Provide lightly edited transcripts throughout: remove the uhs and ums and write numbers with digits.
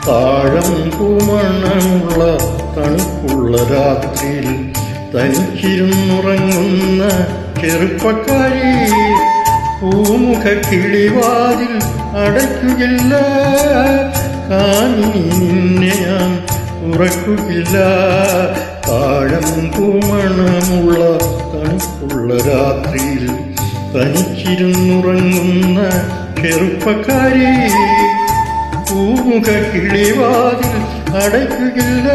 താഴമ്പൂമണമുള്ള തണുപ്പുള്ള രാത്രിയിൽ തനിച്ചിരുന്നുറങ്ങുന്ന ചെറുപ്പക്കാരി, പൂമുഖ കിളിവാതിൽ അടയ്ക്കുകയില്ല, കാമിനി നിന്നെ ഞാൻ ഉറക്കുകയില്ല. താഴമ്പൂമണമുള്ള തണുപ്പുള്ള രാത്രിയിൽ തനിച്ചിരുന്നുറങ്ങുന്ന ചെറുപ്പക്കാരി, പൂമുഖ കിളിവാതിൽ അടയ്ക്കുകയില്ല,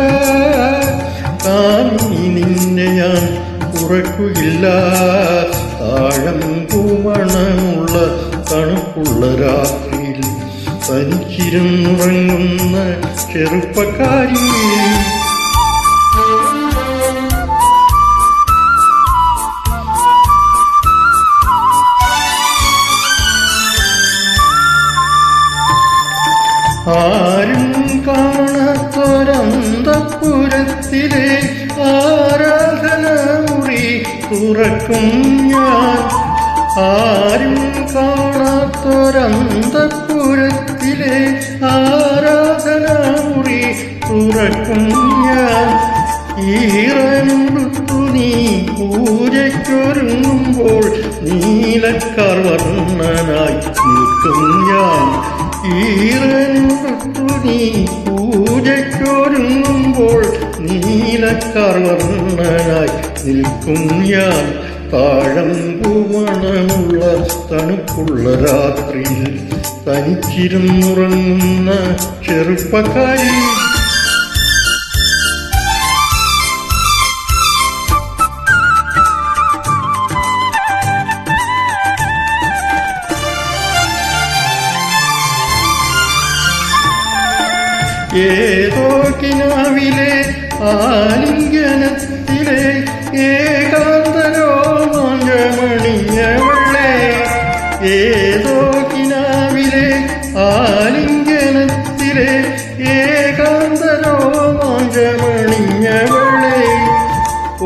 കാമിനി നിന്നെ ഞാൻ ഉറക്കുകയില്ല. താഴമ്പൂമണമുള്ള തണുപ്പുള്ള രാത്രിയിൽ തനിച്ചിരുന്നുറങ്ങുന്ന ചെറുപ്പക്കാരി. ആരും കാണാത്തൊരന്തഃപുരത്തിലെ ആരാധനമുറി തുറക്കും ഞാൻ. ആരും കാണാത്തൊരന്തഃപുരത്തിലെ ആരാധനമുറി തുറക്കും ഞാൻ. ഈറനുടുത്തു നീ പൂജയ്ക്കൊരുങ്ങുമ്പോൾ നീലക്കർവർണ്ണനായി നിൽക്കും ഞാൻ. ഈറനുടുത്തു നീ പൂജയ്ക്കൊരുങ്ങുമ്പോൾ നീലക്കർവർണ്ണനായി നിൽക്കും ഞാൻ. താഴമ്പൂമണമുള്ള തണുപ്പുള്ള രാത്രിയിൽ തനിച്ചിരുന്നുറങ്ങുന്ന ചെറുപ്പക്കാരി. ഏതോ കിനാവിലെ ആലിംഗനത്തിലെ ഏകാന്തരോമാഞ്ചമണിഞ്ഞവളെ, ഏതോ കിനാവിലെ ആലിംഗനത്തിലെ ഏകാന്തരോമാഞ്ചമണിഞ്ഞവളെ,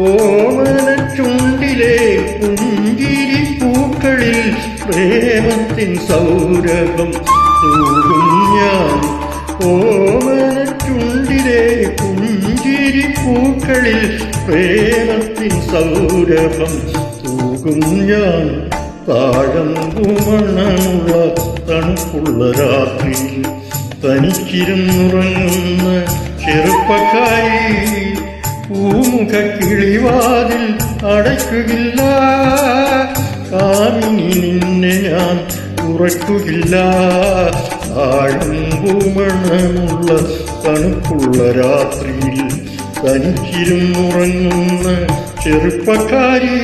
ഓമനച്ചുണ്ടിലെ പുഞ്ചിരി പൂക്കളിൽ പ്രേമത്തിൻ സൗരഭം തൂകും ഞാൻ. ഓമനച്ചുണ്ടിലെ പുഞ്ചിരി പൂക്കളിൽ പ്രേമത്തിൻ സൗരഭം തൂകും ഞാൻ. താഴമ്പൂമണമുള്ള തണുപ്പുള്ള രാത്രിയിൽ തനിച്ചിരുന്നുറങ്ങുന്ന ചെറുപ്പക്കാരി, പൂമുഖ കിളിവാതിൽ അടയ്ക്കുകയില്ല, കാമിനി നിന്നെ ഞാൻ ഉറക്കുകയില്ല. താഴമ്പൂമണമുള്ള തണുപ്പുള്ള രാത്രിയിൽ തനിച്ചിരുന്നുറങ്ങുന്ന ചെറുപ്പക്കാരി.